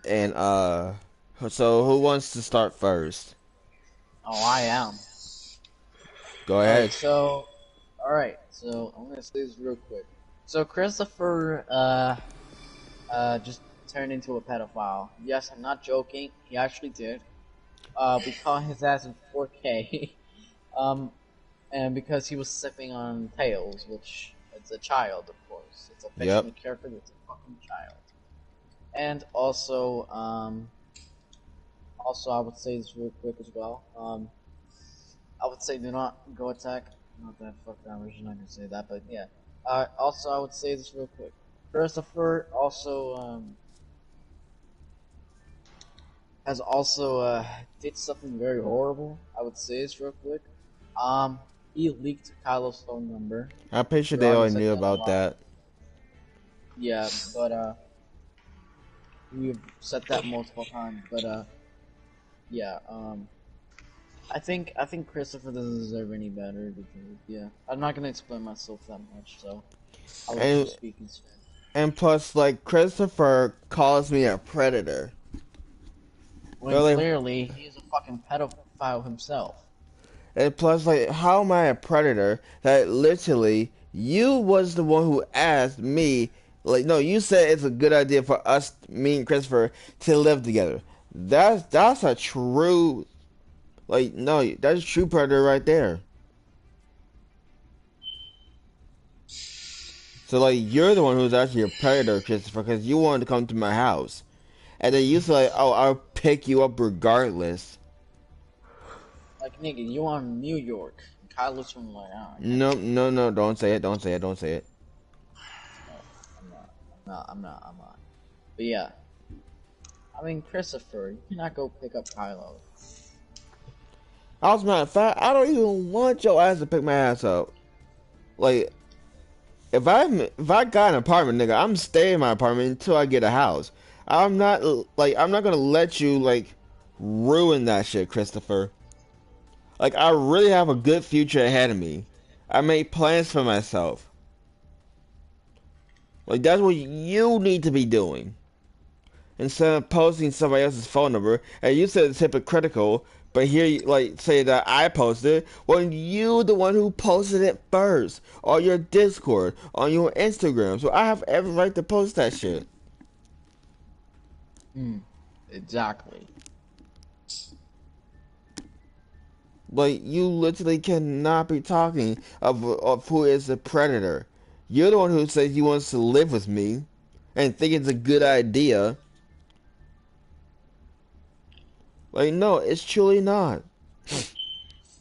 And so who wants to start first? Oh, I am. Go Alright, ahead. so, I'm gonna say this real quick. So, Christopher, just turned into a pedophile. Yes, I'm not joking. He actually did. We caught his ass in 4K. um, and because he was sipping on Tails, which, it's a child, of course. It's a Yep. fictional character, but it's a fucking child. And also, I would say this real quick as well. I would say do not go attack. Not that fucked up. I'm not gonna say that, but yeah. Also, I would say this real quick. Christopher also has also did something very horrible. I would say this real quick. Um, he leaked Kylo's phone number. I'm pretty sure We they already all said knew that a about lot. that. Yeah, but we've said that multiple times. But yeah. I think Christopher doesn't deserve any better because yeah, I'm not gonna explain myself that much, so I'll let you And speak instead. and plus, like Christopher calls me a predator. When Really? clearly he's a fucking pedophile himself. And plus, like, how am I a predator? That literally, you was the one who asked me. Like, no, you said it's a good idea for us, me and Christopher, to live together. That's a true, like, no, that's a true predator right there. So, like, you're the one who's actually a predator, Christopher, because you wanted to come to my house, and then you said, like, oh, I'll pick you up regardless. Like nigga, you are in New York. And Kylo's from like I don't know. No, no, no, don't say it, don't say it, don't say it. No, I'm not. I'm not. But yeah, I mean Christopher, you cannot go pick up Kylo. As a matter of fact, I don't even want your ass to pick my ass up. Like, if I got an apartment, nigga, I'm staying in my apartment until I get a house. I'm not gonna let you like ruin that shit, Christopher. Like I really have a good future ahead of me. I made plans for myself. Like that's what you need to be doing. Instead of posting somebody else's phone number, and you said it's hypocritical, but here you like say that I posted when you the one who posted it first on your Discord, on your Instagram. So I have every right to post that shit. Hmm. Exactly. Like you literally cannot be talking of who is the predator. You're the one who says he wants to live with me and think it's a good idea. Like no, it's truly not.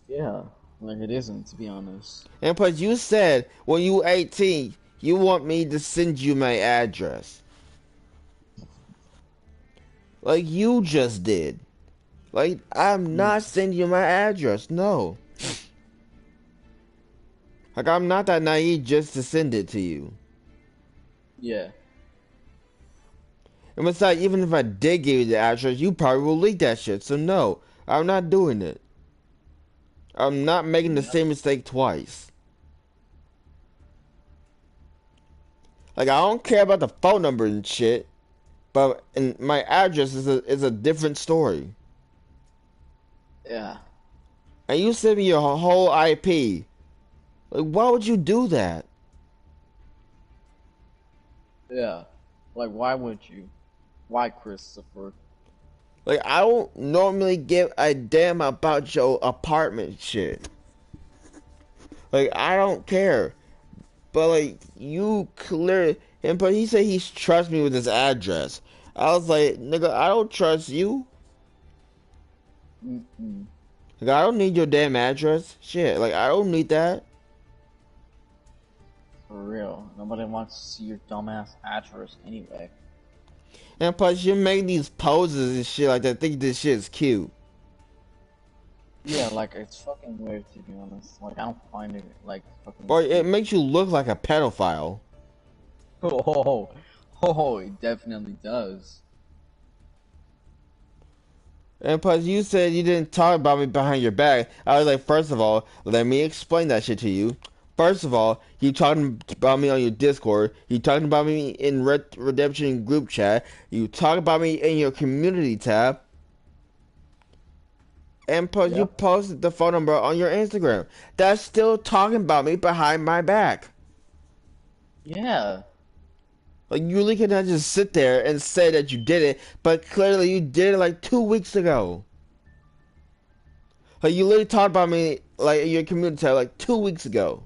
Yeah. Like it isn't, to be honest. And plus, you said when you were 18, you want me to send you my address. Like you just did. Like, I'm Hmm. not sending you my address. No. Like, I'm not that naive just to send it to you. Yeah. And besides, even if I did give you the address, you probably will leak that shit. So, no, I'm not doing it. I'm not making the Yep. same mistake twice. Like, I don't care about the phone number and shit. But and my address is a different story. Yeah. And you send me your whole IP. Like, why would you do that? Yeah. Like why would you? Why Christopher? Like, I don't normally give a damn about your apartment shit. Like, I don't care. But, like, you clearly. And, but he said he trusts me with his address. I was like, nigga, I don't trust you. Mm-mm. Like, I don't need your damn address. Shit, like, I don't need that. For real. Nobody wants to see your dumbass address anyway. And plus, you make these poses and shit like that. Think this shit is cute. Yeah, like it's fucking weird to be honest. Like I don't find it like fucking Or it cute. makes you look like a pedophile. Oh, oh, it definitely does. And plus, you said you didn't talk about me behind your back. I was like, first of all, let me explain that shit to you. First of all, you talking about me on your Discord. You talking about me in Redemption group chat. You talk about me in your community tab. And you Yep. posted the phone number on your Instagram. That's still talking about me behind my back. Yeah. Like, you really cannot just sit there and say that you did it, but clearly you did it like 2 weeks ago. Like, you literally talked about me like in your community tab like 2 weeks ago.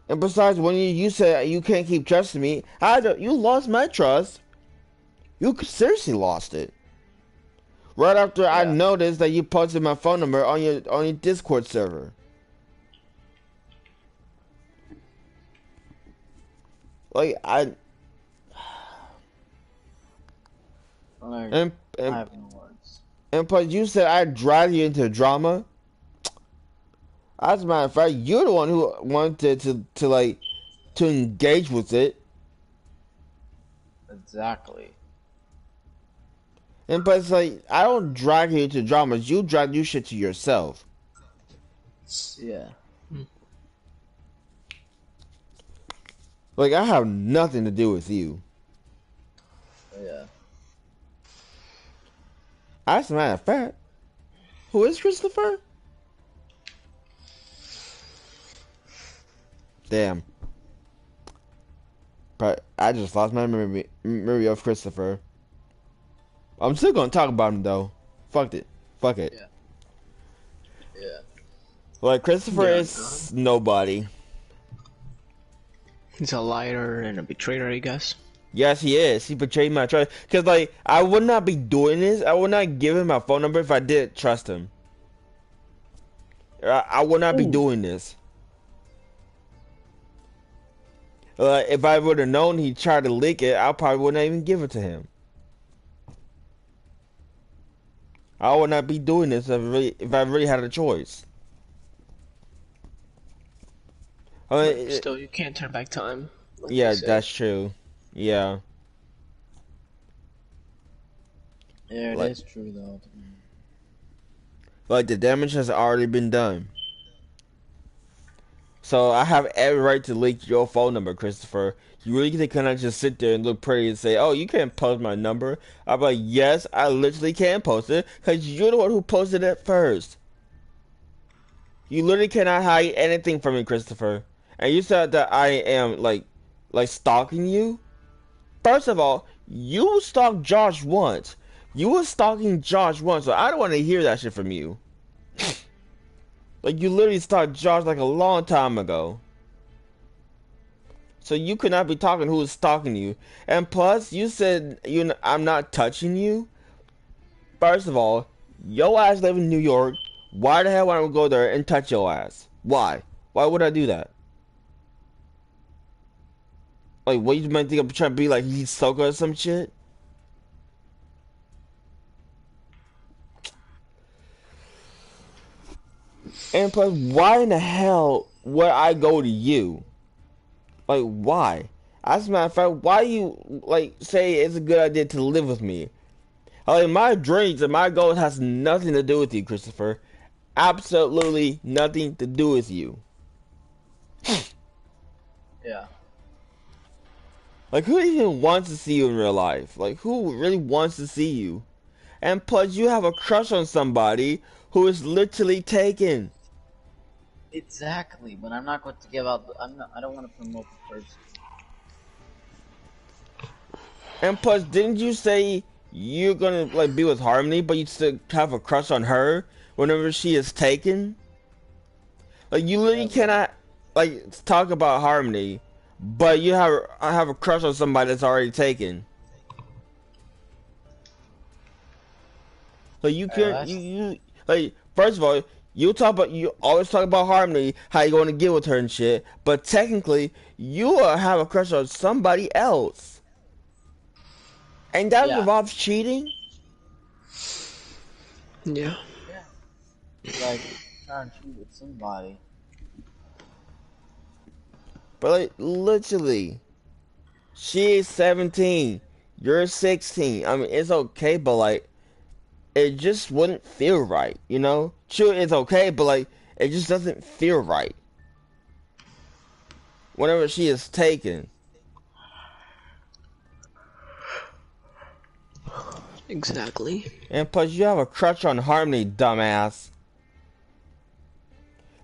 And besides, when you said you can't keep trusting me, you lost my trust. You seriously lost it. Right after I Yeah. noticed that you posted my phone number on your Discord server. Like Like, and I and have no words. and plus you said I dragged you into drama. As a matter of fact, you're the one who wanted to engage with it. Exactly. And plus, like, I don't drag you into dramas. You drag you shit to yourself. Yeah. Like, I have nothing to do with you. Yeah. As a matter of fact, who is Christopher? Damn. But I just lost my memory of Christopher. I'm still gonna talk about him though. Fuck it. Fuck it. Yeah. Yeah. Like, Christopher Yeah, is nobody. he's a liar and a betrayer, I guess. Yes, he is. He betrayed my trust. Cause like, I would not be doing this. I would not give him my phone number if I didn't trust him. I would not be Ooh. doing this. If I would have known he tried to leak it, I probably would not even give it to him. I would not be doing this if I really had a choice. I mean, But still, you can't turn back time. Like yeah, they say. that's true. Yeah. Yeah, it Like- is true though. Like, the damage has already been done. So I have every right to leak your phone number, Christopher. You really cannot just sit there and look pretty and say, "Oh, you can't post my number." I'm like, "Yes, I literally can post it because you're the one who posted it first." You literally cannot hide anything from me, Christopher. And you said that I am like stalking you. First of all, you stalked Josh once. You were stalking Josh once, so I don't want to hear that shit from you. Like, you literally stalked Josh like a long time ago. So you could not be talking who was stalking you. And plus, you said I'm not touching you. First of all, your ass live in New York. Why the hell would I go there and touch your ass? Why? Why would I do that? Like, what, you might think I'm trying to be like he's Hisoka or some shit? And plus, why in the hell would I go to you? Like, why? As a matter of fact, why you like say it's a good idea to live with me? Like, my dreams and my goals has nothing to do with you, Christopher. Absolutely nothing to do with you. Yeah. Like, who even wants to see you in real life? Like, who really wants to see you? And plus, you have a crush on somebody who is literally taken. Exactly, but I'm not going to give out. I don't want to promote the person. And plus, didn't you say you're gonna like be with Harmony, but you still have a crush on her whenever she is taken? Like, you literally cannot like talk about Harmony, but I have a crush on somebody that's already taken. Like, you can't you like, first of all, you always talk about Harmony, how you going to get with her and shit, but technically you have a crush on somebody else. And that Yeah. involves cheating? Yeah. Like, trying to cheat with somebody. But like, literally, she is 17, you're 16. I mean, it's okay, but like, it just wouldn't feel right, you know? Sure, it's okay, but like, it just doesn't feel right. Whenever she is taken. Exactly. And plus, you have a crush on Harmony, dumbass.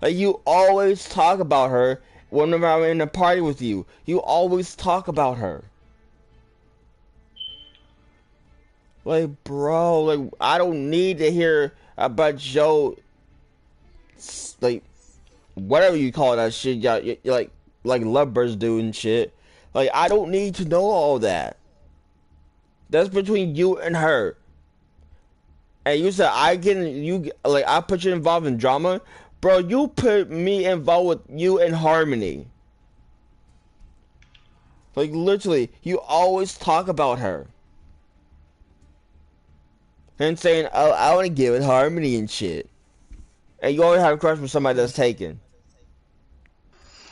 Like, you always talk about her whenever I'm in a party with you. You always talk about her. Like, bro, like, I don't need to hear about Joe, like, whatever you call that shit, y'all, like lovebirds do and shit. Like, I don't need to know all that. That's between you and her. And you said I put you involved in drama, bro. You put me involved with you in Harmony. Like, literally, you always talk about her. And saying, oh, I want to get with Harmony and shit. And you always have a crush for somebody that's taken.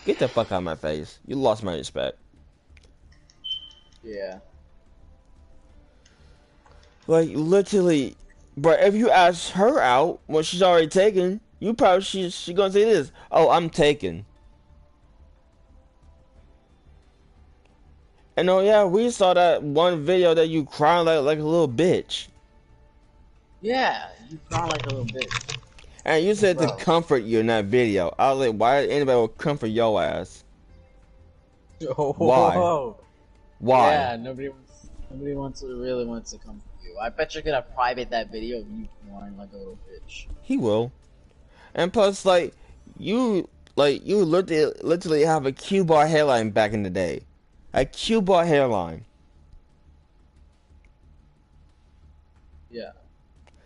Get the fuck out of my face. You lost my respect. Yeah. Like, literally, but if you ask her out when she's already taken, you probably she gonna say this. Oh, I'm taken. And oh yeah, we saw that one video that you crying like a little bitch. Yeah, you cry like a little bitch. And you said to Bro. comfort you in that video. I was like, why anybody would comfort your ass? Why? Why? Yeah, nobody really wants to comfort you. I bet you're gonna private that video of you crying like a little bitch. He will. And plus, like you literally have a cue bar hairline back in the day. A cue bar hairline. Yeah.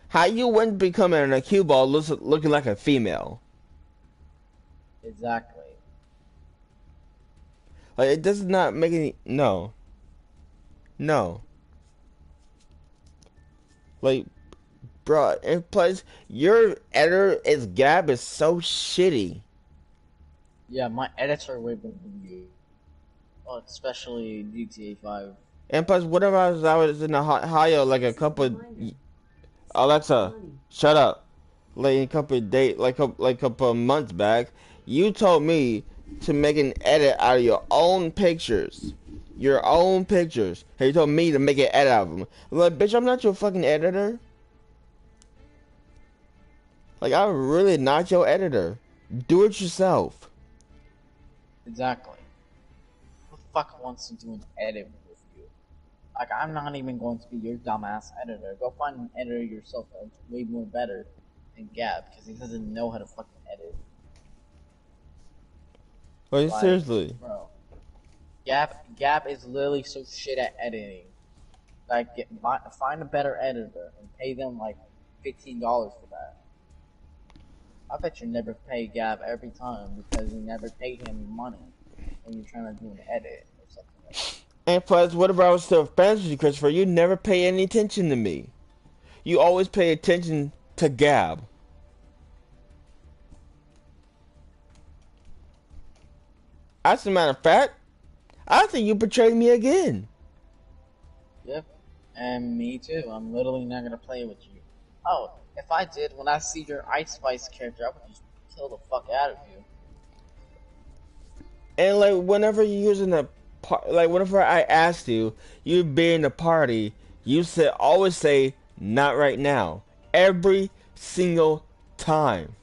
How you went becoming a cue ball looking like a female? Exactly. Like, it does not make any no. Like, bro, and plus your editor is Gab is so shitty. Yeah, my edits are way better than you. Oh, especially GTA 5. And plus, whatever I was in Ohio like a couple. Alexa, shut up. Like a couple couple months back, you told me to make an edit out of your own pictures. Your own pictures. And you told me to make an edit out of them. I'm like, bitch, I'm not your fucking editor. Like, I'm really not your editor. Do it yourself. Exactly. Who the fuck wants to do an edit with you? Like, I'm not even going to be your dumbass editor. Go find an editor yourself that's way more better than Gab, because he doesn't know how to fucking edit. Like, seriously. Bro. Gab is literally so shit at editing. Like, find a better editor and pay them like $15 for that. I bet you never pay Gab every time because you never paid him money when you're trying to do an edit or something like that. And plus, whatever I was still friends with you, Christopher, you never pay any attention to me. You always pay attention to Gab. As a matter of fact, I think you betrayed me again. Yep, and me too. I'm literally not gonna play with you. Oh, if I did, when I see your Ice Spice character, I would just kill the fuck out of you. And like whenever you're using whenever I asked you, you'd be in the party, you always say not right now. Every single time.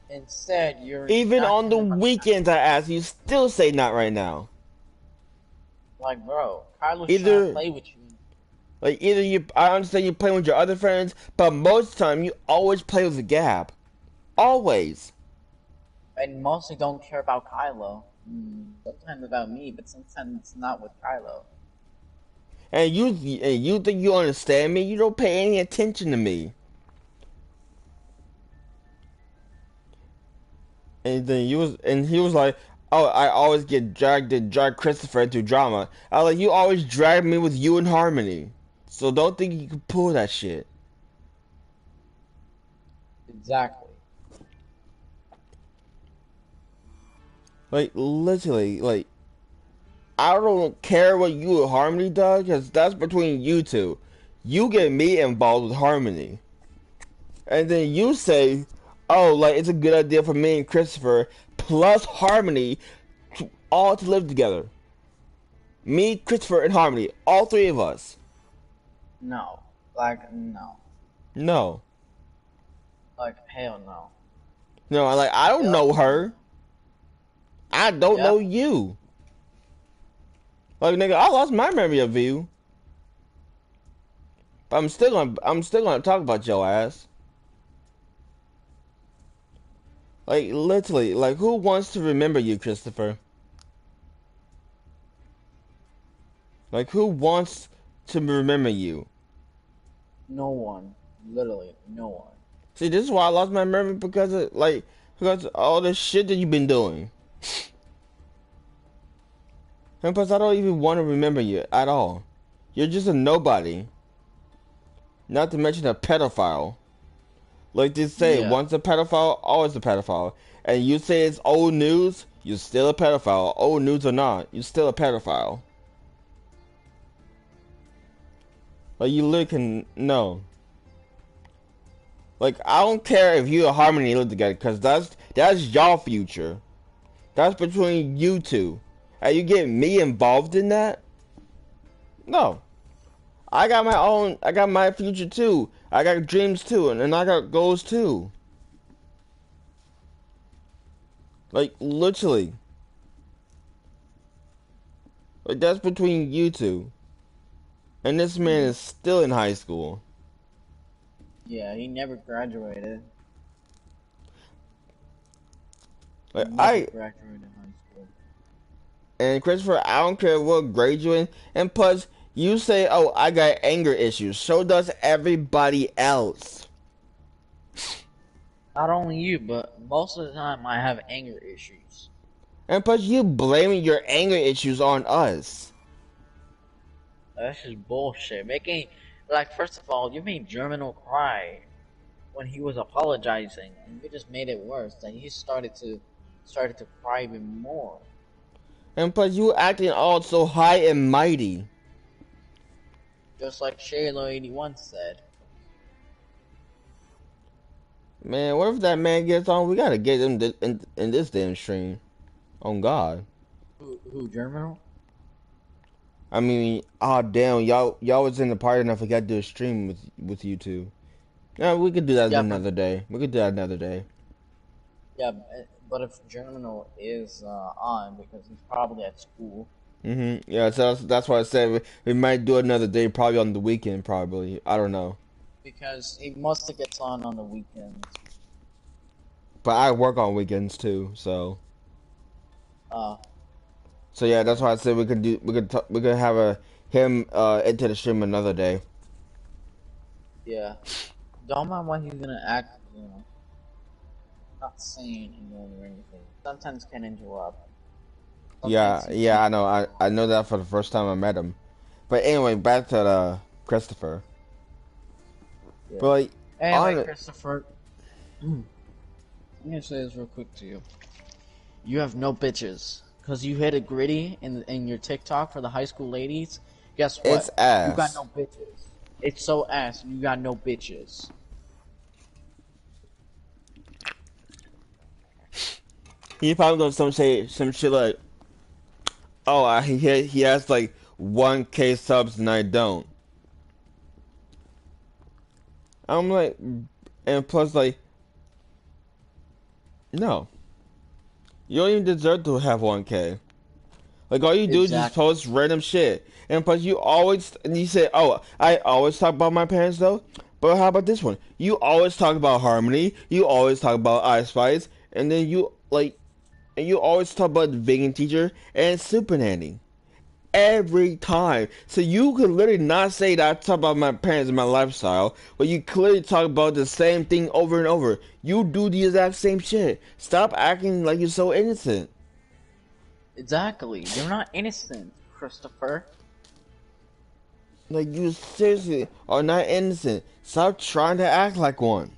Instead, you're even on the weekends I ask you, still say not right now. Like, bro, Kylo's trying to play with you. Like, I understand you playing with your other friends, but most of the time you always play with the Gab. Always. And mostly don't care about Kylo. Sometimes about me, but sometimes it's not with Kylo. And you think you understand me? You don't pay any attention to me. And then he was like, oh, I always get drag Christopher into drama. I was like, you always drag me with you in Harmony. So don't think you can pull that shit. Exactly. Like, literally, like, I don't care what you and Harmony does, because that's between you two. you get me involved with Harmony. And then you say, oh, like, it's a good idea for me and Christopher plus Harmony all to live together. Me, Christopher, and Harmony. All three of us. No. Like, no. No. Like, hell no. No, like, I don't know her. I don't know you. Like, nigga, I lost my memory of you. But I'm still gonna talk about your ass. Like, literally, like, who wants to remember you, Christopher? Like, who wants to remember you? No one. Literally, no one. See, this is why I lost my memory because of, like, because of all the shit that you've been doing. And plus, I don't even want to remember you at all. You're just a nobody. Not to mention a pedophile. Like they say, once a pedophile, always a pedophile. And you say it's old news, you're still a pedophile. Old news or not, you're still a pedophile. Like, you look and no. Like, I don't care if you and Harmony live together, because that's y'all future. That's between you two. And you get me involved in that? No. I got my future too. I got dreams too, and I got goals too. Like, literally. Like, that's between you two. And this man is still in high school. Yeah, he never graduated. Like, Never graduated high school. And Christopher, I don't care what grade you're in. And plus, you say, oh, I got anger issues. So does everybody else. Not only you, but most of the time I have anger issues. And plus, you blaming your anger issues on us. That's just bullshit. Like, first of all, you made Germinal cry when he was apologizing, and you just made it worse. And he started to cry even more. And plus, you acting all so high and mighty. Just like Shaylo81 said. Man, what if that man gets on? We gotta get him in this damn stream. On God. Who, Germinal? I mean, oh damn, y'all was in the party and I forgot to do a stream with you two. Yeah, we could do that another day. We could do that another day. Yeah, but if Germinal is on, because he's probably at school. Yeah, so that's why I said we might do another day, probably on the weekend, probably. I don't know. Because he mostly gets on the weekends. But I work on weekends too, so. So yeah, that's why I said we could have him into the stream another day. Yeah. Don't mind why he's gonna act, you know, not saying annoying or anything. Sometimes can interrupt. Yeah, I know. I know that for the first time I met him. But anyway, back to Christopher. Yeah. But like, anyway, Christopher, I'm gonna say this real quick to you. You have no bitches. Cause you hit a gritty in your TikTok for the high school ladies. Guess what? It's ass. You got no bitches. It's so ass. You got no bitches. He probably gonna say some shit like, "Oh, he has like 1K subs and I don't." I'm like, and plus like, no. You don't even deserve to have 1K. Like, all you do is just post random shit. And plus, you say, oh, I always talk about my parents, though. But how about this one? You always talk about Harmony. You always talk about Ice Spice. And then you always talk about the vegan teacher and Super Nanny. Every time. So you could literally not say that I talk about my parents and my lifestyle, but you clearly talk about the same thing over and over. You do the exact same shit. Stop acting like you're so innocent. Exactly. You're not innocent, Christopher. Like, you seriously are not innocent. Stop trying to act like one.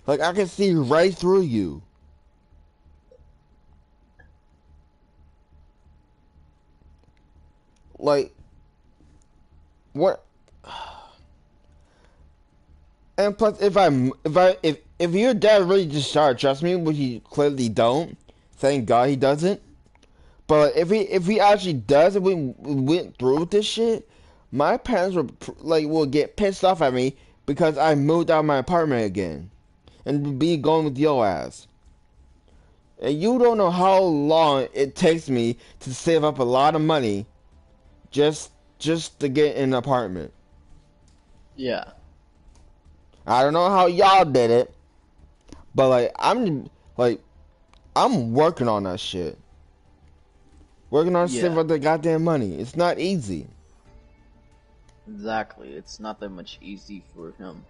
Like, I can see right through you. Like, what? And plus, if your dad really just started trust me, which he clearly don't, thank God he doesn't. But if he actually does, if we went through with this shit, my parents will get pissed off at me because I moved out of my apartment again, and be going with your ass. And you don't know how long it takes me to save up a lot of money, just to get an apartment. Yeah. I don't know how y'all did it, but I'm working on that shit. Working on saving up the goddamn money. It's not easy. Exactly. It's not that much easy for him.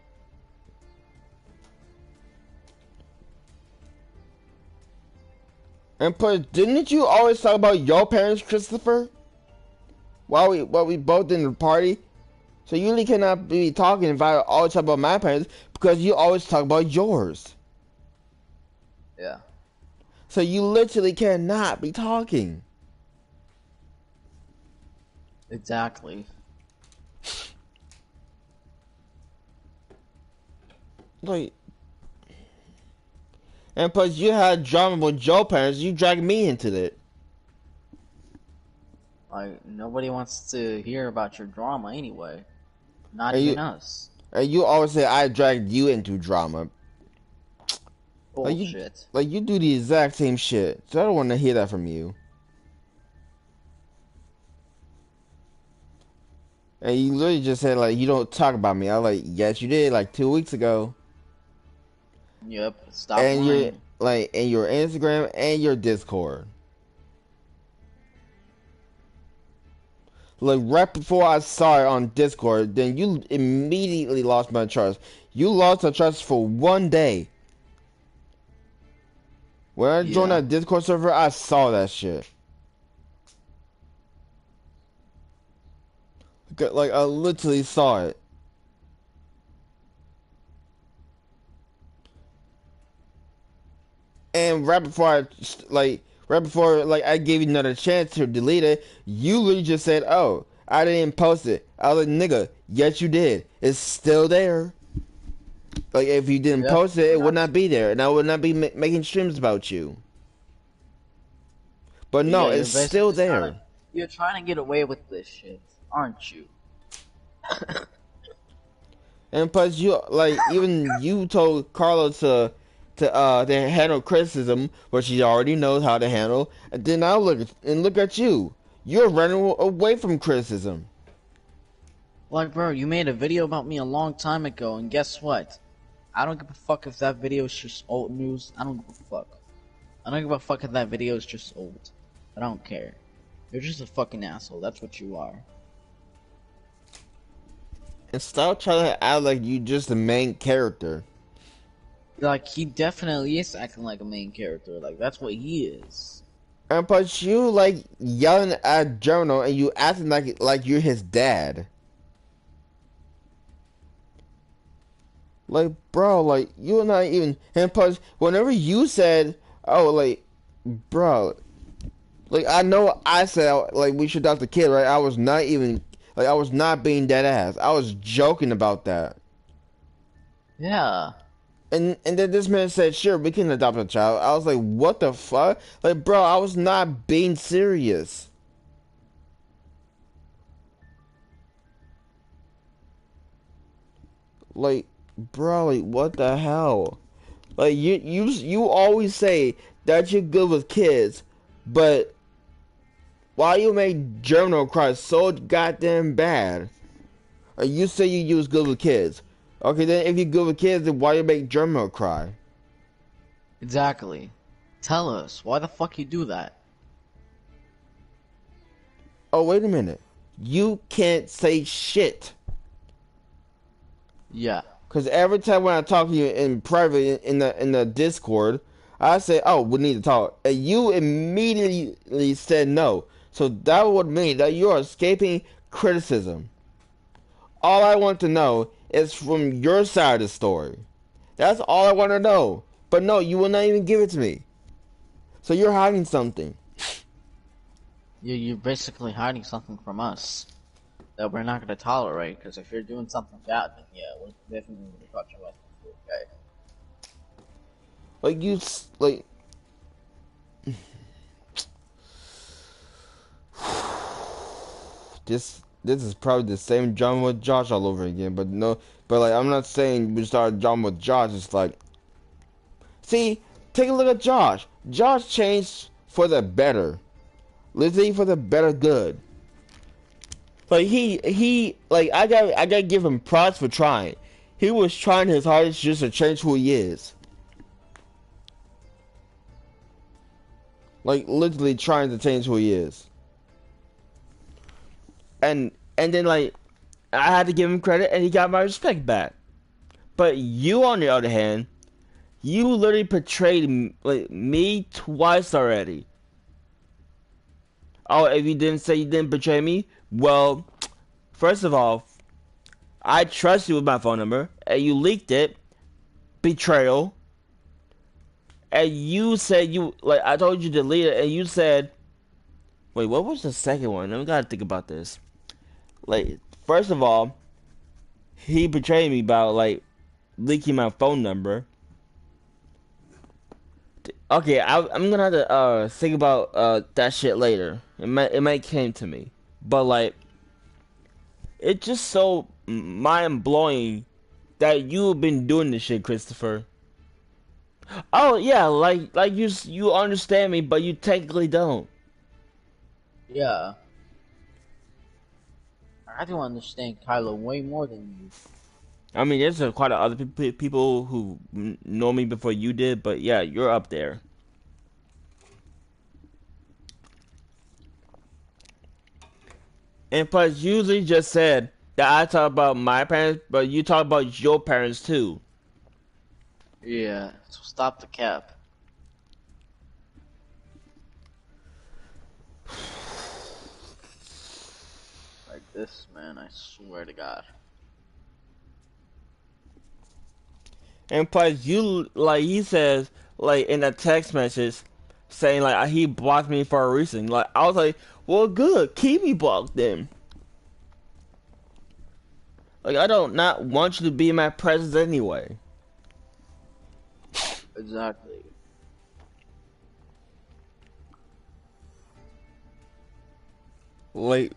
And plus, didn't you always talk about your parents, Christopher? While we both in the party? So you really cannot be talking if I always talk about my parents because you always talk about yours. Yeah. So you literally cannot be talking. Exactly. Like, and plus you had drama with your parents, you dragged me into it. Like, nobody wants to hear about your drama anyway. Not And even us. And you always say I dragged you into drama. Bullshit. Like you do the exact same shit. So I don't want to hear that from you. And you literally just said like you don't talk about me. I was like, yes you did, like 2 weeks ago. Yep. Stop and lying. in your Instagram and your Discord. Like right before I saw it on Discord, then you immediately lost my trust. You lost my trust for 1 day. When I joined that Discord server, I saw that shit. Like I literally saw it. And right before I gave you another chance to delete it, you literally just said, "Oh, I didn't post it." I was like, "Nigga, yes you did. It's still there." Like if you didn't post it, it would not be there, and I would not be making streams about you. But no, it's still there. You're trying to get away with this shit, aren't you? And plus, even you told Carla to handle criticism, which she already knows how to handle. And then I look at you. You're running away from criticism. Like, bro, you made a video about me a long time ago, and guess what? I don't give a fuck if that video is just old news. I don't give a fuck. I don't give a fuck if that video is just old. I don't care. You're just a fucking asshole. That's what you are. And stop trying to act like you just the main character. Like, he definitely is acting like a main character. Like, that's what he is. And plus, you like yelling at Jono, and you acting like you're his dad. Like, bro, like you're not even. And plus, whenever you said, "Oh, like, bro," like I know I said like we should adopt the kid, right? I was not even I was not being dead ass. I was joking about that. Yeah. And then this man said, "Sure, we can adopt a child." I was like, "What the fuck?" Like, bro, I was not being serious. Like, bro, like, what the hell? Like, you always say that you're good with kids, but why you make Jono cry so goddamn bad? You say you was good with kids. Okay, then if you're good with kids, then why you make Jono cry? Exactly. Tell us, why the fuck you do that? Oh, wait a minute. You can't say shit. Yeah. Because every time when I talk to you in private in the Discord, I say, "Oh, we need to talk," and you immediately said no. So that would mean that you are escaping criticism. All I want to know is from your side of the story. That's all I want to know. But no, you will not even give it to me. So you're hiding something. You're basically hiding something from us. that we're not gonna tolerate. Because if you're doing something bad, then yeah, we're definitely gonna cut your license. Okay. Like like. This is probably the same drama with Josh all over again, but no, but like I'm not saying we start drama with Josh. It's like, see, take a look at Josh. Josh changed for the better, literally for the better good. Like like I gotta give him props for trying. He was trying his hardest just to change who he is. Like literally trying to change who he is. And then like I had to give him credit and he got my respect back. But you on the other hand, you literally betrayed like me twice already. Oh, if you didn't say you didn't betray me, well, first of all, I trust you with my phone number and you leaked it. Betrayal. And you said you like I told you to delete it and you said, wait, what was the second one? I gotta think about this. Like, first of all, he betrayed me about like leaking my phone number. Okay, I'm gonna have to think about that shit later. It might came to me, but like, it's just so mind blowing that you've been doing this shit, Christopher. Oh yeah, like you understand me, but you technically don't. Yeah. I do understand Kylo way more than you. I mean, there's quite a other people who know me before you did, but yeah, you're up there. And plus, you usually just said that I talk about my parents, but you talk about your parents too. Yeah, so stop the cap. Like this, man, I swear to God. And plus, you like he says like in a text message saying like he blocked me for a reason. Like I was like, well, good, keep me blocked then. Like I don't not want you to be in my presence anyway. Exactly. Like,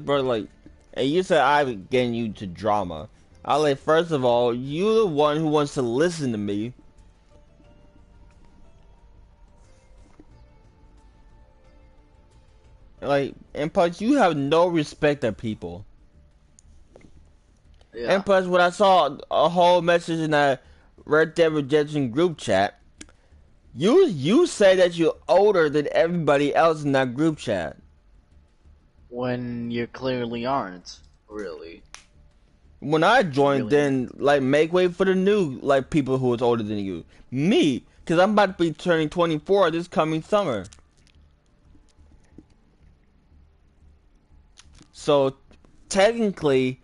bro, like, and you said I'm getting you to drama. I like, first of all, you're the one who wants to listen to me. Like, and plus, you have no respect of people. Yeah. And plus, when I saw a whole message in that Red Dead Redemption group chat, you say that you're older than everybody else in that group chat. When you clearly aren't, really. When I joined, Really? then like make way for the new like people who is older than you. Me, because I'm about to be turning 24 this coming summer. So technically,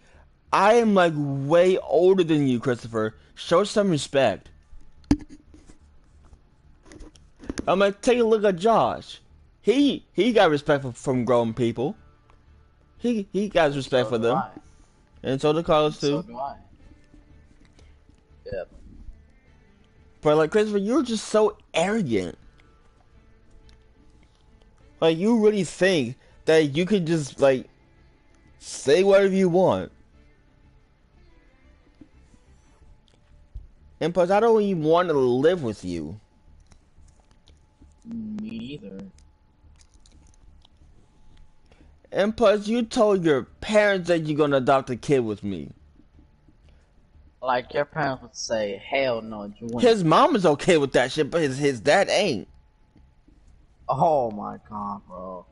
I am like way older than you, Christopher. Show some respect. I'm like, take a look at Josh. He got respect from grown people. He got respect So for do them, I. and so do Carlos too. So do I. Yep. But like Christopher, you're just so arrogant. Like you really think that you could just like say whatever you want. And plus, I don't even want to live with you. Me neither. And plus, you told your parents that you're gonna adopt a kid with me. Like your parents would say, "Hell no, you wouldn't." His mom is okay with that shit, but his dad ain't. Oh my God, bro.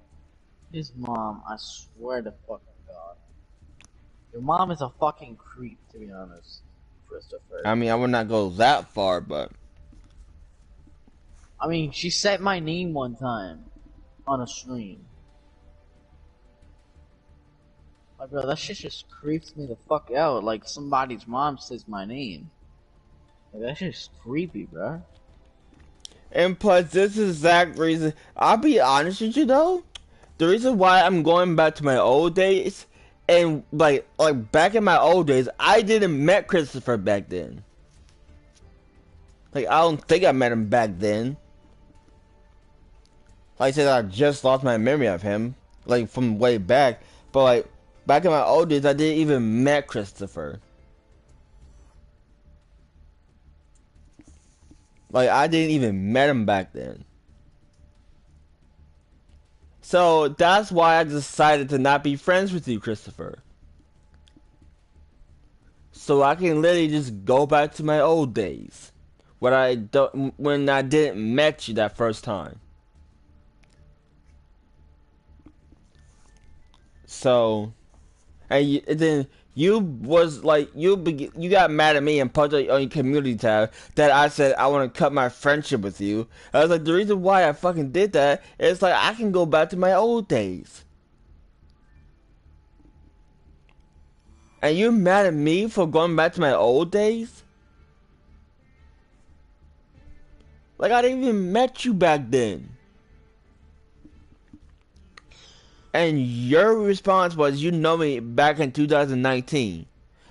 His mom, I swear to fucking God. Your mom is a fucking creep, to be honest, Christopher. I mean, I would not go that far, but I mean, she said my name one time on a stream. Like, bro, that shit just creeps me the fuck out. Like, somebody's mom says my name. Like, that shit's creepy, bro. and plus, this is the exact reason. I'll be honest with you though. the reason why I'm going back to my old days, and like back in my old days, I didn't met Christopher back then. Like I don't think I met him back then. Like I said, I just lost my memory of him, like from way back. But like back in my old days, I didn't even met Christopher. Like I didn't even met him back then. So that's why I decided to not be friends with you, Christopher. So I can literally just go back to my old days, when I didn't met you that first time. So, and then you was like you got mad at me and put on your community tab that I said I want to cut my friendship with you. I was like, the reason why I fucking did that is like I can go back to my old days. And you mad at me for going back to my old days? Like I didn't even met you back then. And your response was, you know me back in 2019.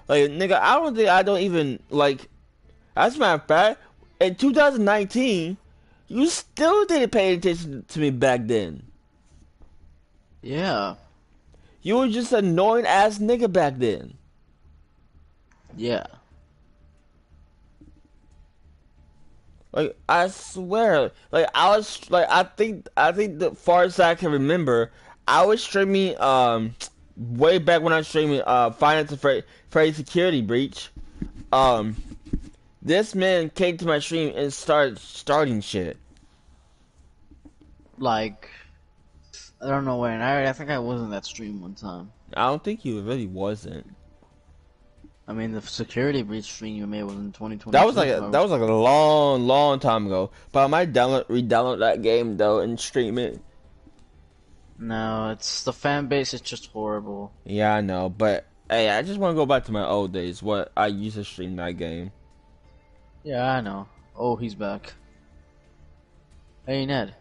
Like, nigga, I don't even, like, as a matter of fact, in 2019, you still didn't pay attention to me back then. Yeah. You were just an annoying ass nigga back then. Yeah. Like, I swear, like, I think the farthest I can remember, I was streaming, way back when I was streaming, Finance Afraid Security Breach. This man came to my stream and starting shit. Like, I don't know when. I think I was in that stream one time. I don't think you really wasn't. I mean, the security breach stream you made was in 2020. That was like a long time ago. But I might re-download that game though and stream it. No, it's the fan base is just horrible. Yeah, I know, but hey, I just want to go back to my old days. What I used to stream that game. Yeah, I know. Oh, he's back. Hey, Ned.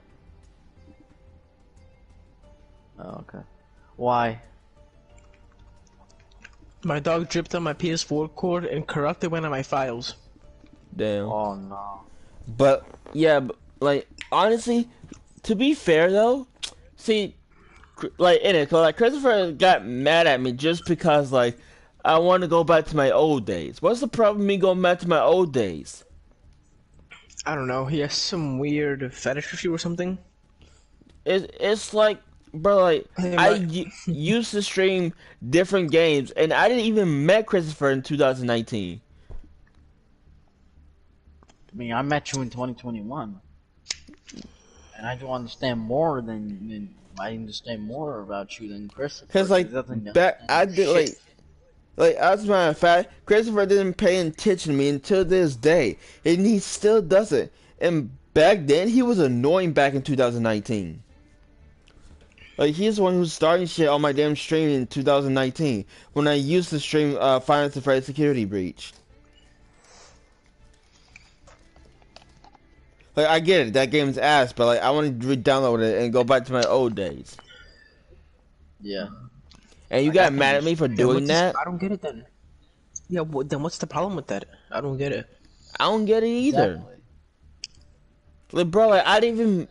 Oh, okay. Why? My dog dripped on my PS4 cord and corrupted one of my files. Damn. Oh no. But yeah, like honestly, to be fair though, see, like in it, like Christopher got mad at me just because like I want to go back to my old days. What's the problem with me going back to my old days? I don't know, he has some weird fetish issue or something. It's like, bro, like I used to stream different games, and I didn't even met Christopher in 2019. I mean, I met you in 2021, and I do understand more than I understand more about you than Christopher. Cause like back, I did like as a matter of fact, Christopher didn't pay attention to me until this day, and he still doesn't. And back then, he was annoying back in 2019. Like he's the one who's starting shit on my damn stream in 2019 when I used to stream Finance Afraid Security Breach. Like I get it, that game's ass, but like I want to re-download it and go back to my old days. Yeah. And you got mad at me for doing that? I don't get it then. Yeah, then what's the problem with that? I don't get it. I don't get it either. Exactly. Like, bro, like, I didn't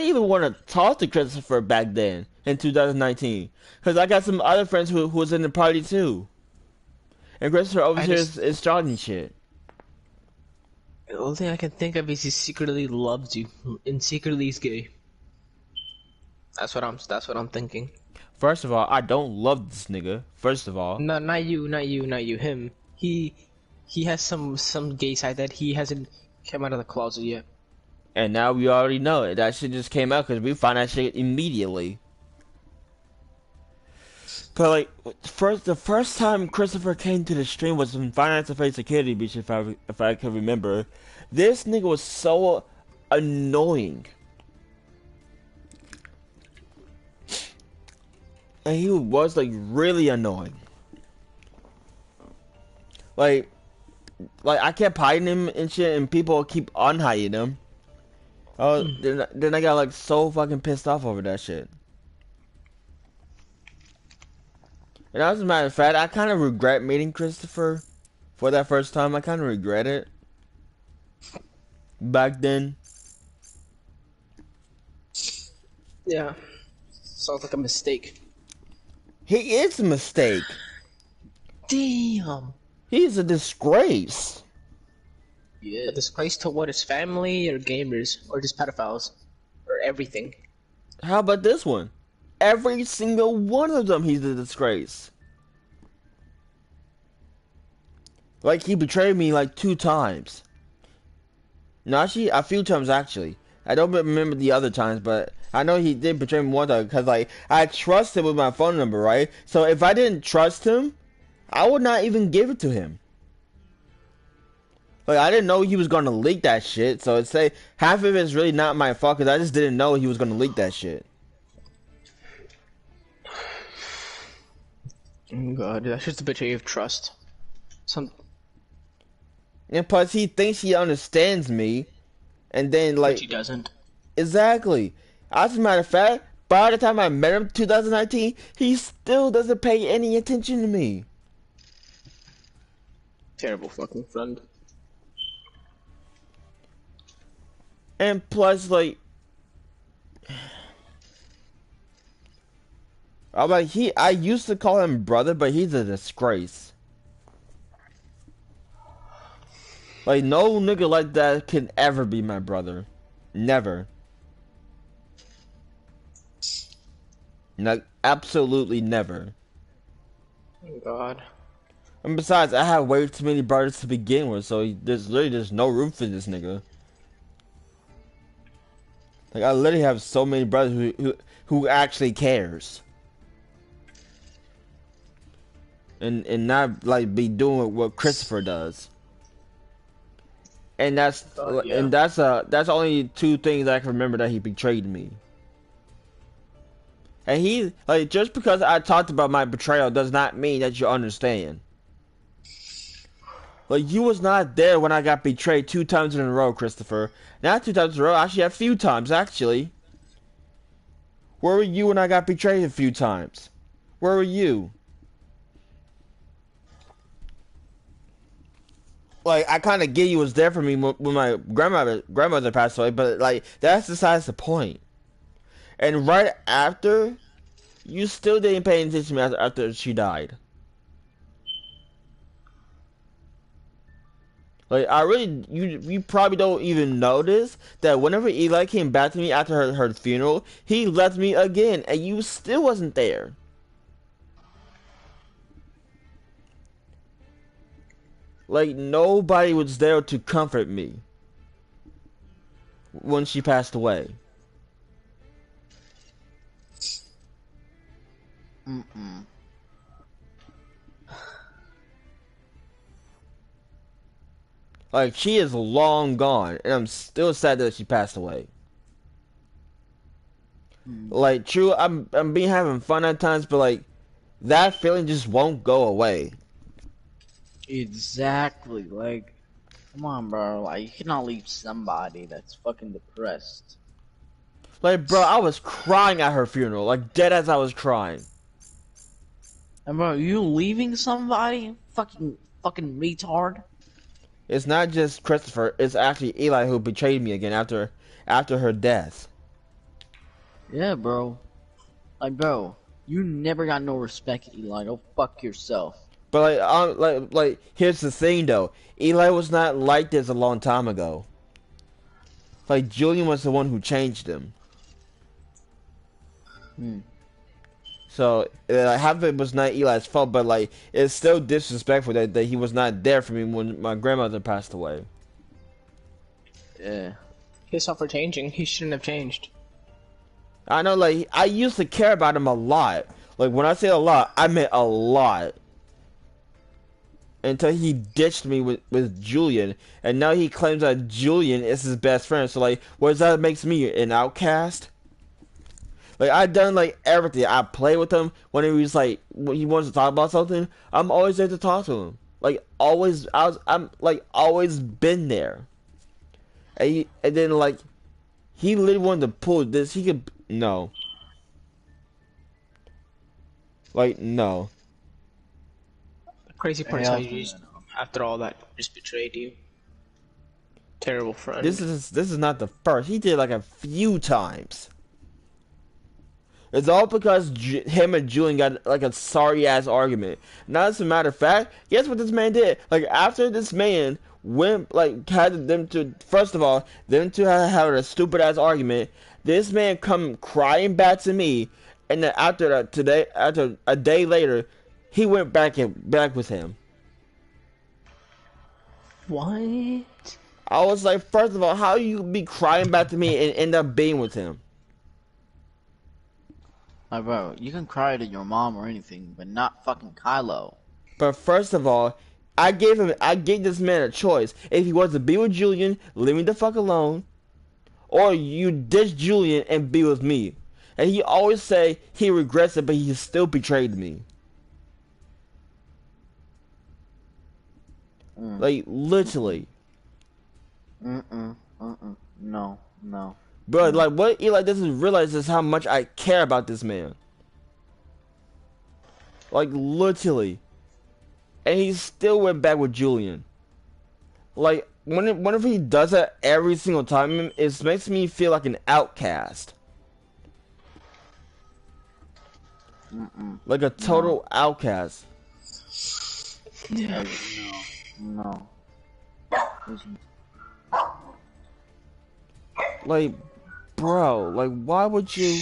even want to talk to Christopher back then in 2019 because I got some other friends who was in the party too. And Christopher over here is starting shit. The only thing I can think of is he secretly loves you, and secretly he's gay. That's what I'm thinking. First of all, I don't love this nigga. First of all, No, not you, him. He has some gay side that he hasn't come out of the closet yet. and now we already know it. That shit just came out because we found that shit immediately. But like, the first time Christopher came to the stream was in Finance Afraid Security Breach, if I can remember. This nigga was so annoying. And he was like really annoying. Like I kept hiding him and shit, and people keep unhiding him. Oh, then I got like so fucking pissed off over that shit. And as a matter of fact, I kind of regret meeting Christopher for that first time. I kind of regret it back then. Yeah. Sounds like a mistake. He is a mistake. Damn. He's a disgrace. Yeah. A disgrace to what? His family or gamers or just pedophiles or everything? How about this one? Every single one of them, he's a disgrace. Like, he betrayed me like 2 times. No, actually, a few times actually. I don't remember the other times, but I know he did betray me one time because, like, I trust him with my phone number, right? So if I didn't trust him, I would not even give it to him. Like, I didn't know he was gonna leak that shit, so it's say half of it's really not my fault because I just didn't know he was gonna leak that shit. Oh god, that's just a betrayal of trust. And plus, he thinks he understands me, and then, like... But he doesn't. Exactly. As a matter of fact, by the time I met him in 2019, he still doesn't pay any attention to me. Terrible fucking friend. And plus, like... I used to call him brother, but he's a disgrace. Like, no nigga like that can ever be my brother. Never. Like, absolutely never. Oh god. And besides, I have way too many brothers to begin with, so there's literally just no room for this nigga. Like, I literally have so many brothers who actually cares. And not, like, be doing what Christopher does. And that's that's only 2 things I can remember that he betrayed me. And he, like, just because I talked about my betrayal does not mean that you understand. Like, you was not there when I got betrayed 2 times in a row, Christopher. Not 2 times in a row, actually a few times, actually. Where were you when I got betrayed a few times? Where were you? Like, I kind of get you was there for me when my grandmother passed away, but, like, that's besides the point. And right after, you still didn't pay attention to me after she died. Like, you probably don't even notice that whenever Eli came back to me after her funeral, he left me again, and you still wasn't there. Like, nobody was there to comfort me when she passed away. Mm-mm. Like, she is long gone, and I'm still sad that she passed away. Like, true, I'm being having fun at times, but, like, that feeling just won't go away. Exactly. Like, come on, bro. Like, you cannot leave somebody that's fucking depressed. Like, bro, I was crying at her funeral. Like, dead as I was crying. And bro, you leaving somebody? Fucking retard. It's not just Christopher. It's actually Eli who betrayed me again after her death. Yeah, bro. Like, bro, you never got no respect, Eli. Go fuck yourself. But like, here's the thing though. Eli was not like this a long time ago. Like, Julian was the one who changed him. So, half of it was not Eli's fault, but, like, it's still disrespectful that he was not there for me when my grandmother passed away. Yeah. His fault for changing. He shouldn't have changed. I know, like, I used to care about him a lot. Like, when I say a lot, I meant a lot. Until he ditched me with Julian, and now he claims that Julian is his best friend. So, like, what does that makes me, an outcast? Like, I've done, like, everything. I play with him when when he wants to talk about something. I'm always there to talk to him. Like, always, I'm, like, always been there. And then, like, He literally wanted to pull this. He could no. Like no. The crazy part is Hell how you just, after all that, just betrayed you. Terrible friend. This is not the first. He did like a few times. It's all because him and Julian got like a sorry ass argument. Now, as a matter of fact, guess what this man did? Like after this man went like had them to first of all them to have a stupid ass argument. This man come crying back to me, and then after a day later, he went back with him. What? I was like, first of all, how you be crying back to me and end up being with him? Like, bro, you can cry to your mom or anything, but not fucking Kylo. But first of all, I gave this man a choice. If he wants to be with Julian, leave me the fuck alone, or you ditch Julian and be with me. And he always say he regrets it, but he still betrayed me. Like literally. No. Bro, like what Eli doesn't realize is how much I care about this man. Like literally. And he still went back with Julian. Like whenever he does that every single time, it makes me feel like an outcast. Like a total outcast. Yeah. No. Like, bro, like why would you?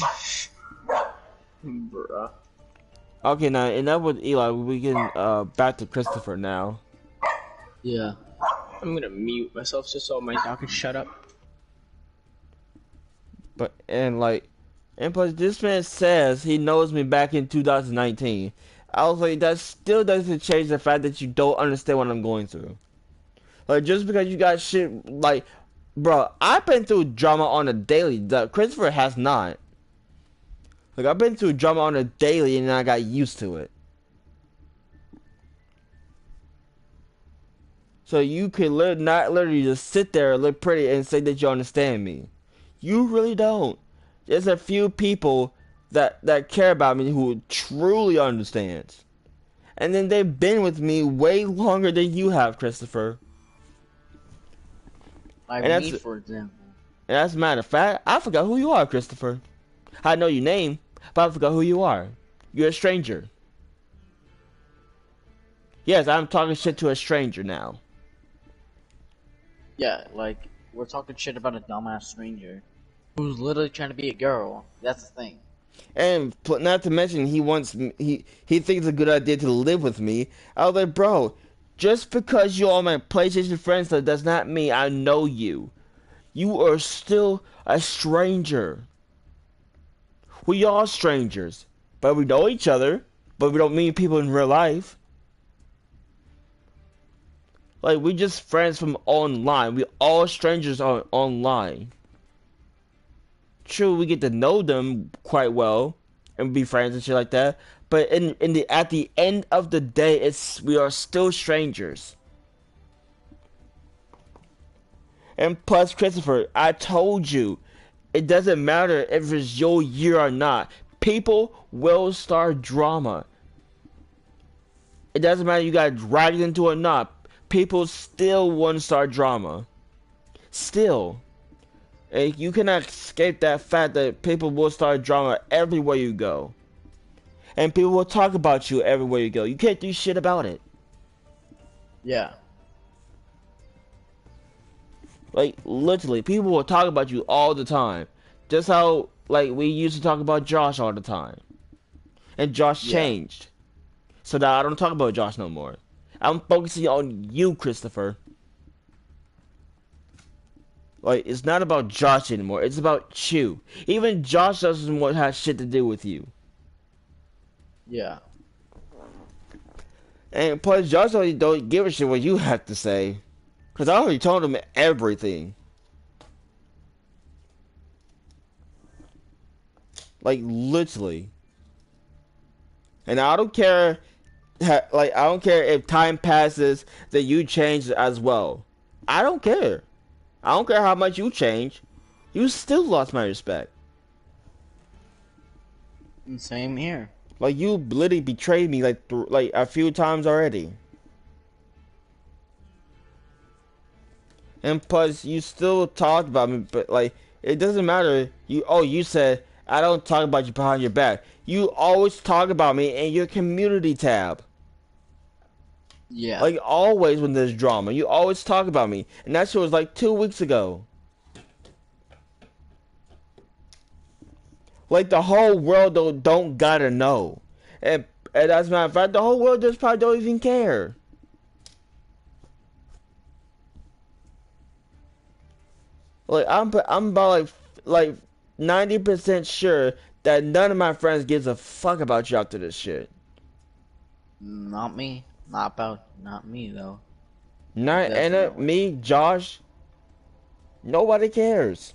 Bruh. Okay, now enough with Eli. We can back to Christopher now. Yeah. I'm gonna mute myself just so my dog can shut up. But and plus this man says he knows me back in 2019. I was like, that still doesn't change the fact that you don't understand what I'm going through. Like just because you got shit like, bro, I've been through drama on a daily that Christopher has not. Like I've been through drama on a daily and I got used to it. So you could not literally just sit there and look pretty and say that you understand me. You really don't. There's a few people that care about me who truly understands. And then they've been with me way longer than you have, Christopher. Like me, for example. And as a matter of fact, I forgot who you are, Christopher. I know your name, but I forgot who you are. You're a stranger. Yes, I'm talking shit to a stranger now. Yeah, like, we're talking shit about a dumbass stranger who's literally trying to be a girl. That's the thing. And not to mention, he thinks it's a good idea to live with me. I was like, bro, just because you're all my PlayStation friends, that does not mean I know you. You are still a stranger. We are strangers, but we know each other, but we don't meet people in real life. Like, we just friends from online. We all strangers are online. True, we get to know them quite well and be friends and shit like that. But at the end of the day, we are still strangers. And plus, Christopher, I told you, it doesn't matter if it's your year or not. People will start drama. It doesn't matter if you got dragged into it or not. People still want to start drama. Still. And you cannot escape that fact that people will start drama everywhere you go. And people will talk about you everywhere you go. You can't do shit about it. Yeah. Like, literally, people will talk about you all the time. Just how, like, we used to talk about Josh all the time. And Josh changed. So now I don't talk about Josh no more. I'm focusing on you, Christopher. Like, it's not about Josh anymore. It's about you. Even Josh doesn't want to have shit to do with you. Yeah. And plus, Josh already don't give a shit what you have to say. Because I already told him everything. Like, literally. And I don't care... Like, I don't care if time passes that you change as well. I don't care. I don't care how much you change. You still lost my respect. And same here. Like, you literally betrayed me like a few times already. And plus, you still talked about me, but like, it doesn't matter. You said I don't talk about you behind your back. You always talk about me in your community tab. Yeah. Like, always when there's drama, you always talk about me. And that shit was like 2 weeks ago. Like, the whole world don't gotta know. And as a matter of fact, the whole world just probably don't even care. Like, I'm about like 90% sure that none of my friends gives a fuck about you after this shit. Not me. Not me though. Not Anna, Definitely. me, Josh. Nobody cares.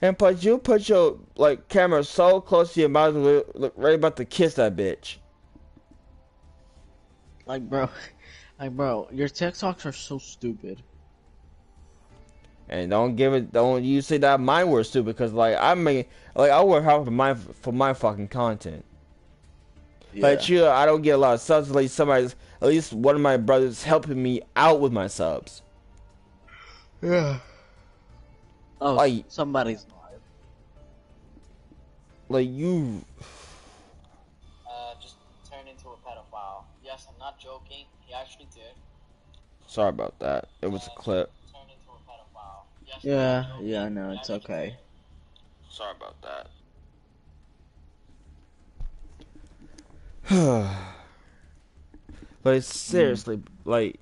And plus, you put your like camera so close to your mouth, look right about to kiss that bitch. Like bro, like bro, your TikToks are so stupid. And don't you say that mine were stupid, because like I work hard for my fucking content. Yeah. Like, I don't get a lot of subs. Like, at least one of my brothers helping me out with my subs. Yeah. Oh, Like- somebody's live. Like, you. Just turned into a pedophile. Yes, I'm not joking. He actually did. Sorry about that. It was a clip. Turned into a pedophile. Yes, yeah, yeah, no, it's okay. Sorry about that. But seriously, like,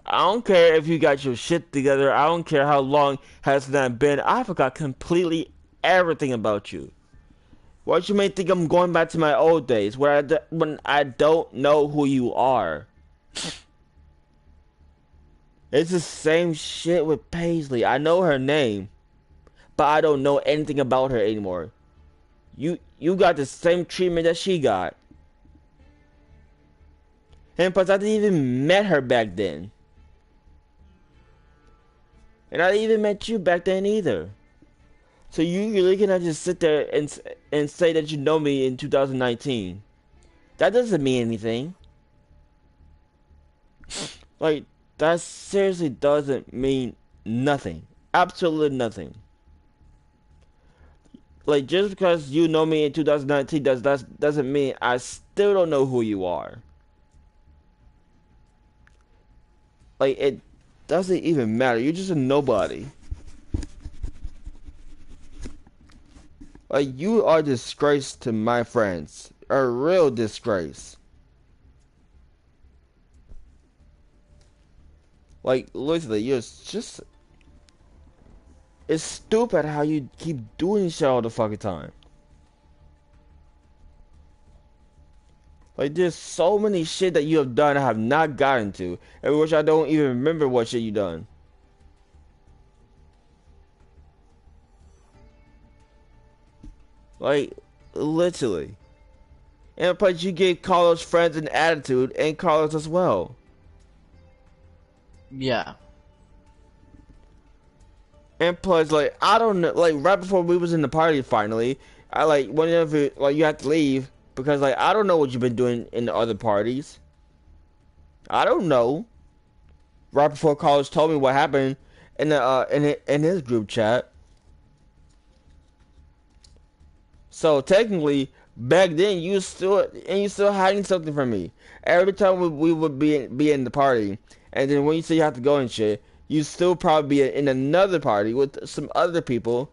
I don't care if you got your shit together. I don't care how long has that been. I forgot completely everything about you. What you may think I'm going back to my old days, when I don't know who you are. It's the same shit with Paisley. I know her name, but I don't know anything about her anymore. You got the same treatment that she got. And plus, I didn't even met her back then. And I didn't even met you back then either. So you really cannot just sit there and say that you know me in 2019. That doesn't mean anything. Like, that seriously doesn't mean nothing. Absolutely nothing. Like, just because you know me in 2019 doesn't mean I still don't know who you are. Like, it doesn't even matter. You're just a nobody. Like, you are a disgrace to my friends. A real disgrace. Like, literally, you're just... It's stupid how you keep doing shit all the fucking time. Like, there's so many shit that you have done I have not gotten to, and which I don't even remember what shit you done. Like, literally. And plus, you gave Carlos friends an attitude, and Carlos as well. Yeah. And plus, like, I don't know, like, right before we was in the party finally, I, like, whenever, like, you have to leave, because, like, I don't know what you've been doing in the other parties. I don't know. Right before Carlos told me what happened in the, in his group chat. So, technically, back then, you still hiding something from me. Every time we would be in the party, and then when you say you have to go and shit, you still probably be in another party with some other people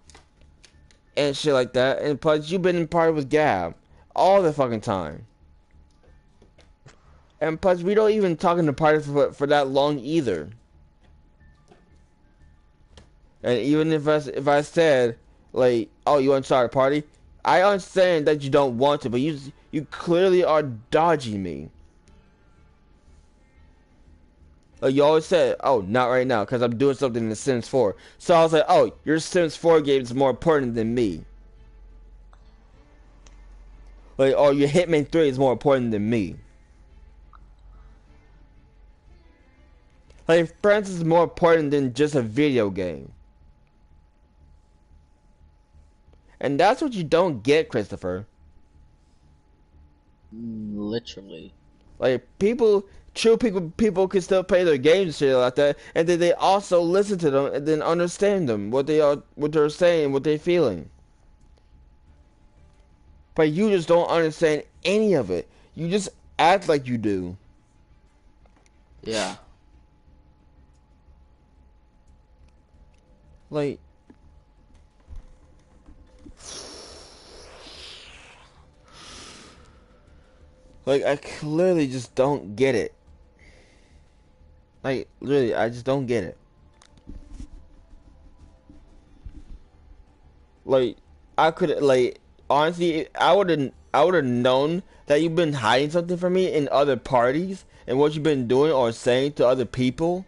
and shit like that. And plus, you've been in party with Gab all the fucking time. And plus, we don't even talk in the party for that long either. And even if I said, like, oh, you want to start a party? I understand that you don't want to, but you clearly are dodging me. Like, you always said, oh, not right now, because I'm doing something in The Sims 4. So I was like, oh, your Sims 4 game is more important than me. Like, oh, your Hitman 3 is more important than me. Like, friends is more important than just a video game. And that's what you don't get, Christopher. Literally. Like, people can still play their games and shit like that, and then they also listen to them and then understand them, what they're saying, what they're feeling. But you just don't understand any of it. You just act like you do. Yeah. Like, I clearly just don't get it. Like, really, I just don't get it. Like, honestly, I would've known that you've been hiding something from me in other parties and what you've been doing or saying to other people.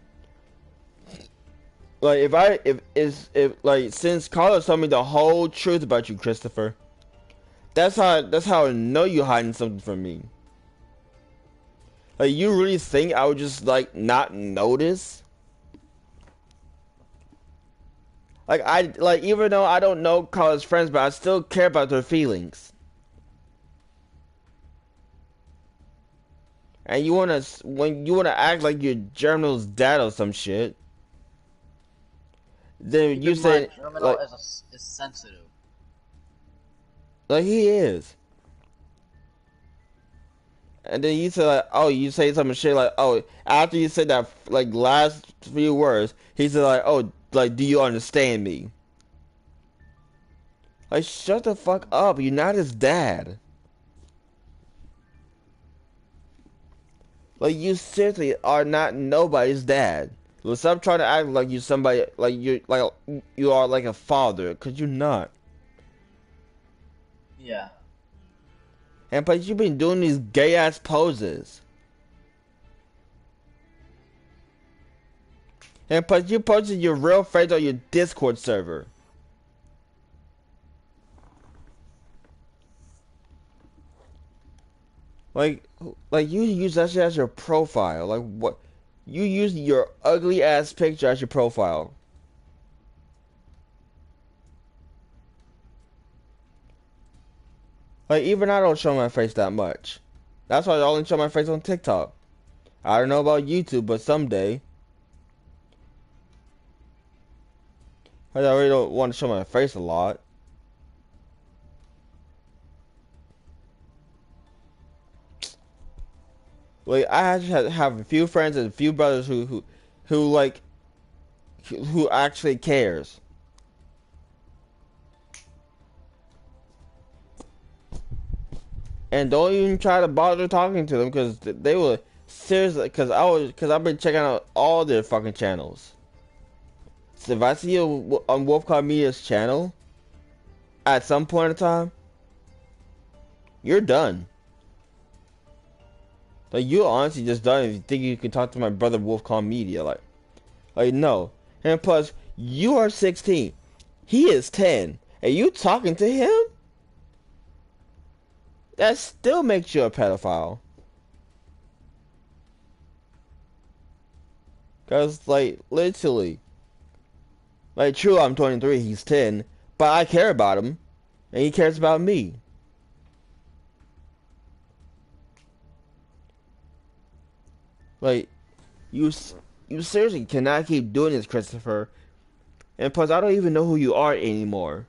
Like, since Carlos told me the whole truth about you, Christopher, that's how I know you're hiding something from me. Like, you really think I would just, like, not notice? Like, even though I don't know Carlos' friends, but I still care about their feelings. And when you wanna act like you're Germinal's dad or some shit, then you say, Germinal like, is sensitive. like he is. And then you say like, oh, you say some shit like, oh, after you said that like last few words, he said like, oh, like, do you understand me? Like, shut the fuck up. You're not his dad. Like, you seriously are not nobody's dad. Well, stop trying to act like you somebody, like you are like a father, cause you're not. Yeah. And plus, you've been doing these gay ass poses. And plus, you posted your real face on your Discord server. Like you use that shit as your profile. Like, what? You use your ugly ass picture as your profile. Like, even I don't show my face that much. That's why I only show my face on TikTok. I don't know about YouTube, but someday. I really don't want to show my face a lot. Like, I actually have a few friends and a few brothers who actually cares. And don't even try to bother talking to them because they will seriously. Because I've been checking out all their fucking channels. So if I see you on Wolf Call Media's channel, at some point in time, you're done. Like, you're honestly just done if you think you can talk to my brother Wolf Call Media. Like no. And plus, you are 16. He is 10. And you talking to him? That still makes you a pedophile. Cause, like, literally. Like, true, I'm 23, he's 10. But I care about him. And he cares about me. Like, you seriously cannot keep doing this, Christopher. And plus, I don't even know who you are anymore.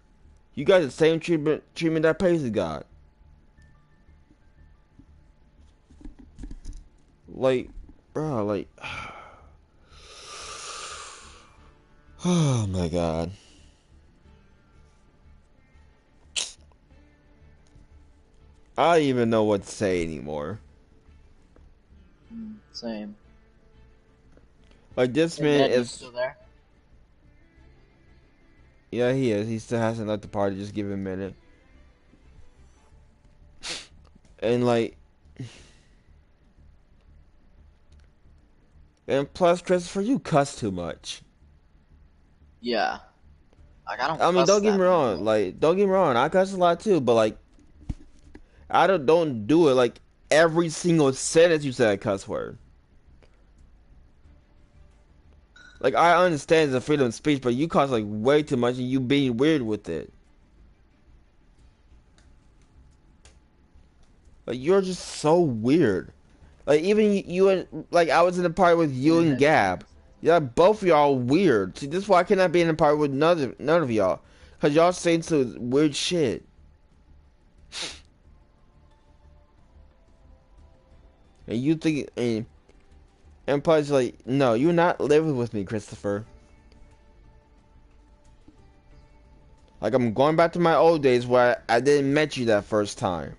You got the same treatment that Paisley got. Like, bro, like... Oh my god. I don't even know what to say anymore. Same. Like, this Hey, man Ned, you is... still there? Yeah, he is. He still hasn't left the party. Just give him a minute. And, like... And plus, Christopher, you cuss too much. Yeah. Like, I don't I mean, cuss don't get that me wrong. much. Like, don't get me wrong. I cuss a lot too, but like, I don't do it like every single sentence you say a cuss word. Like, I understand the freedom of speech, but you cause like way too much, and you being weird with it. Like, you're just so weird. Like, even you and like I was in a party with you and Gab. Yeah, both of y'all weird. See, this is why I cannot be in a party with none of y'all, cause y'all saying some weird shit. And you think and plus like no, you're not living with me, Christopher. Like, I'm going back to my old days where I didn't met you that first time.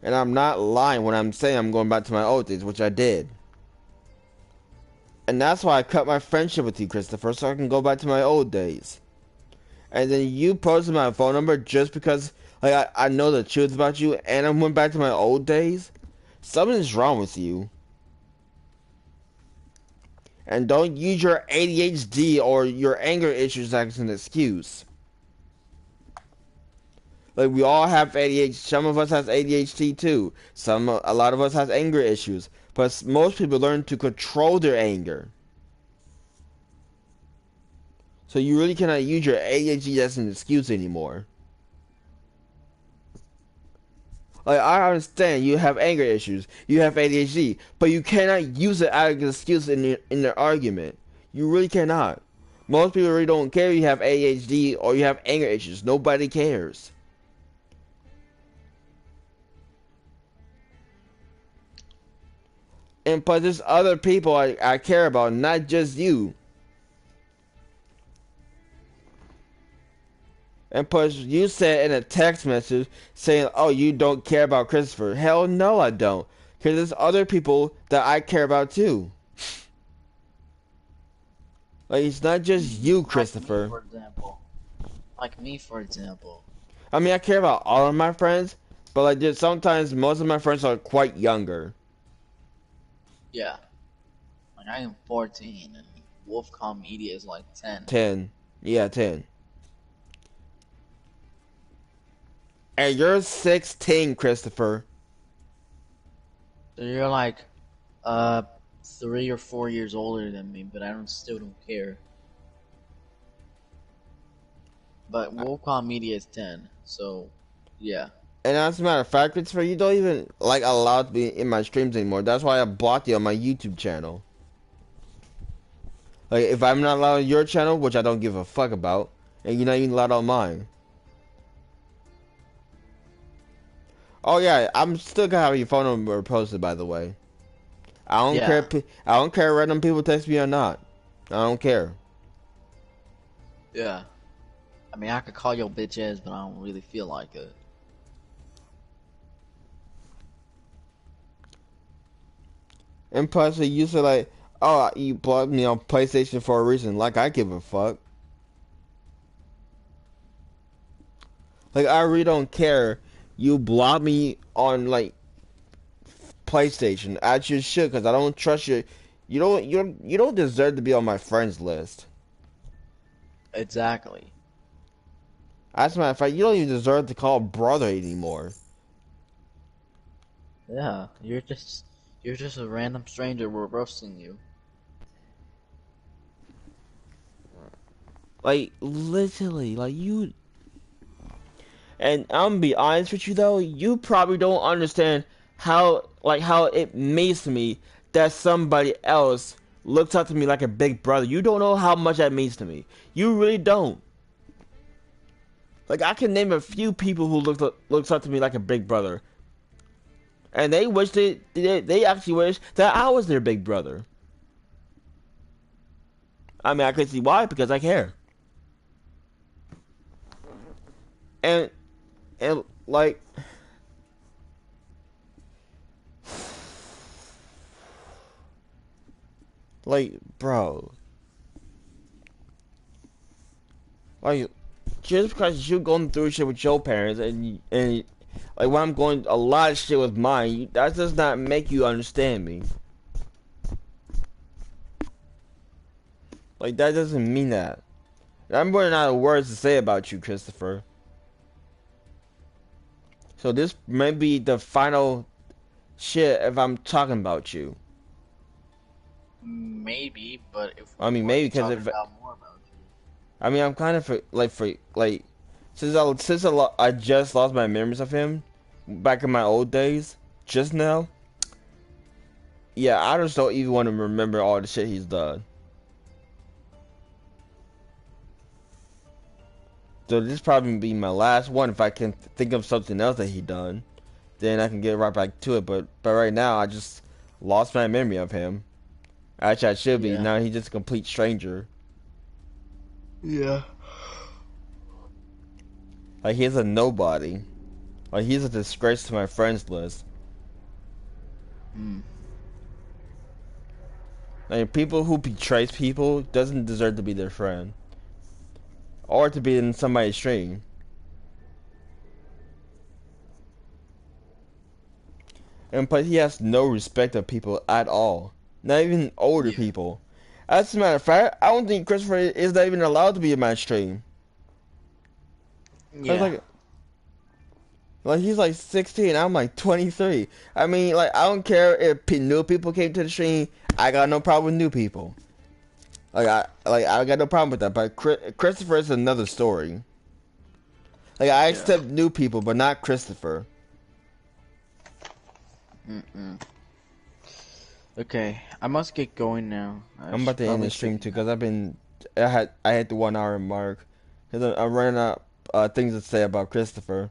And I'm not lying when I'm saying I'm going back to my old days, which I did. And that's why I cut my friendship with you, Christopher, so I can go back to my old days. And then you posted my phone number just because like I know the truth about you and I went back to my old days. Something's wrong with you. And don't use your ADHD or your anger issues as an excuse. Like, we all have ADHD. Some of us has ADHD too. A lot of us has anger issues. But most people learn to control their anger. So you really cannot use your ADHD as an excuse anymore. Like, I understand you have anger issues, you have ADHD, but you cannot use it as an excuse in the argument. You really cannot. Most people really don't care if you have ADHD or you have anger issues. Nobody cares. And plus, there's other people I care about, not just you. And plus, you said in a text message saying, oh, you don't care about Christopher. Hell no, I don't. Because there's other people that I care about too. Like, it's not just you, Christopher. Like me, for example. I mean, I care about all of my friends, but like, just sometimes most of my friends are quite younger. Yeah. Like, I am 14, and Wolfcom Media is like 10. 10. Yeah, 10. And you're 16, Christopher. So you're like, 3 or 4 years older than me, but I still don't care. But Wolfcom Media is 10, so, yeah. And as a matter of fact, Christopher, you don't even like allowed to be in my streams anymore. That's why I blocked you on my YouTube channel. Like, if I'm not allowed on your channel, which I don't give a fuck about, and you're not even allowed on mine. Oh yeah, I'm still gonna have your phone number posted, by the way. I don't care. I don't care if random people text me or not. I don't care. Yeah. I mean, I could call your bitch ass, but I don't really feel like it. And plus, you said like, oh, you blocked me on PlayStation for a reason. Like, I give a fuck. Like, I really don't care. You block me on like PlayStation. I just should, cause I don't trust you. You don't deserve to be on my friends list. Exactly. As a matter of fact, you don't even deserve to call brother anymore. Yeah, you're just a random stranger. We're roasting you. Like, literally, like you. And I'm gonna be honest with you though, you probably don't understand how it means to me that somebody else looks up to me like a big brother. You don't know how much that means to me. You really don't. Like, I can name a few people who looks up to me like a big brother. And they wish they actually wish that I was their big brother. I mean, I can see why, because I care. And like, bro, like, just because you're going through shit with your parents and like when I'm going a lot of shit with mine, that does not make you understand me. Like, that doesn't mean that. I'm running out of words to say about you, Christopher. So this may be the final shit if I'm talking about you. Maybe, but if I we mean, were maybe to because talk if about more about you. I mean, I'm kind of like I just lost my memories of him back in my old days just now. Yeah, I just don't even want to remember all the shit he's done. So this probably be my last one. If I can think of something else that he done, then I can get right back to it. But right now, I just lost my memory of him. Actually, I should be. Yeah. Now he's just a complete stranger. Yeah. Like he's a nobody. Like he's a disgrace to my friends list. Hmm. Like people who betrays people doesn't deserve to be their friend. Or to be in somebody's stream. And plus he has no respect of people at all. Not even older Yeah. people. As a matter of fact, I don't think Christopher is not even allowed to be in my stream. I was Yeah. like he's like 16, I'm like 23. I mean, like I don't care if new people came to the stream. I got no problem with new people. I got no problem with that. But Christopher is another story. Like I Yeah. accept new people, but not Christopher. Mm-mm. Okay, I must get going now. I'm about to end the stream too because I hit the 1 hour mark because I'm running out things to say about Christopher.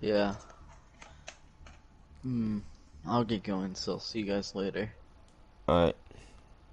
Yeah. I'll get going, so see you guys later. All right.